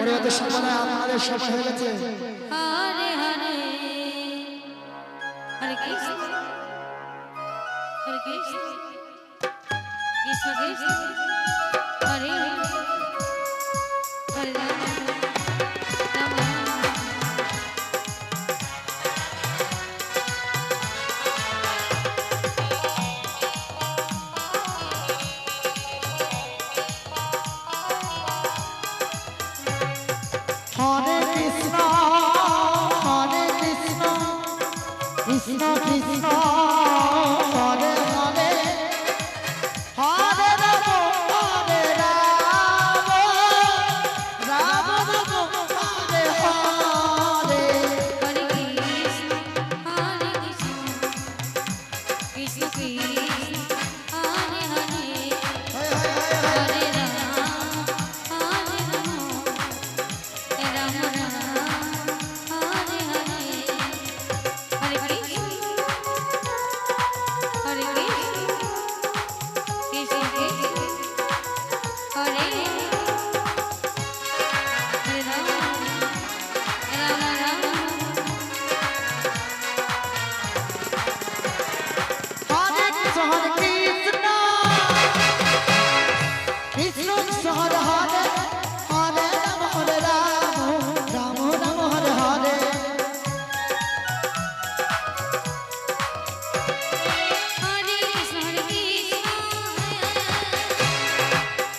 পরিবর্তন সীমানায় আমাদের সময় হয়ে গেছে। হরে হরে হরে কৃষ্ণ হরে কৃষ্ণ কৃষ্ণ কৃষ্ণ হরে হরে রাম রাম হরে কৃষ্ণ কৃষ্ণ কৃষ্ণ হরে হরে হরে রাম হরে রাম রাম রাম হরে হরে হরে কৃষ্ণ কৃষ্ণ কৃষ্ণ হরে হরে হরে রাম হরে রাম রাম রাম হরে হরে হরে কৃষ্ণ হরে কৃষ্ণ কৃষ্ণ কৃষ্ণ হরে হরে রাম রাম রাম হরে কৃষ্ণ কৃষ্ণ কৃষ্ণ হরে হরে হরে রাম রাম রাম হরে হরে হরে কৃষ্ণ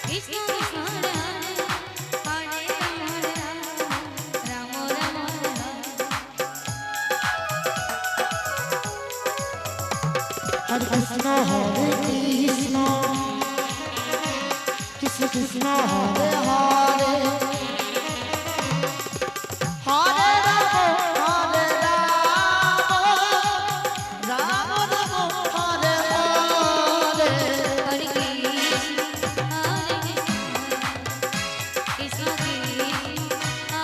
কৃষ্ণ কৃষ্ণ হরে হরে হরে রাম রাম হরে হরে কৃষ্ণ কৃষ্ণ কৃষ্ণ হরে হরে হরে রাম রাম রাম হরে হরে হরে কৃষ্ণ কৃষ্ণ কৃষ্ণ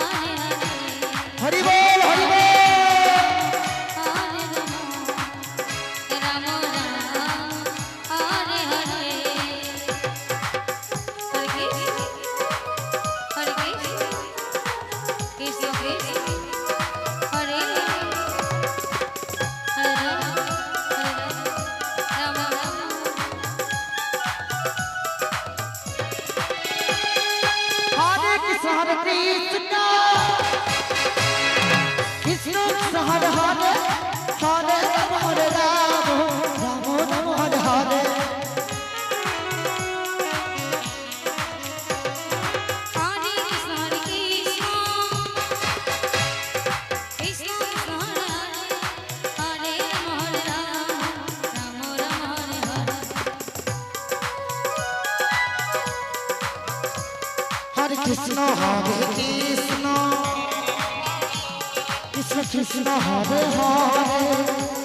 হরে হরে হরি বল হরি বল হরে রাম রাম রাম হরে হরে হরে কৃষ্ণ কৃষ্ণ কৃষ্ণ হরে হরে রাম রাম রাম হরে কৃষ্ণ কৃষ্ণ কৃষ্ণ হরে হরে হরে রাম রাম রাম হরে হরে হরে কৃষ্ণ কৃষ্ণ কৃষ্ণ হরে হরে রাম রাম হরে হরে হরে কৃষ্ণ কৃষ্ণ কৃষ্ণ কৃষ্ণ হরে হরে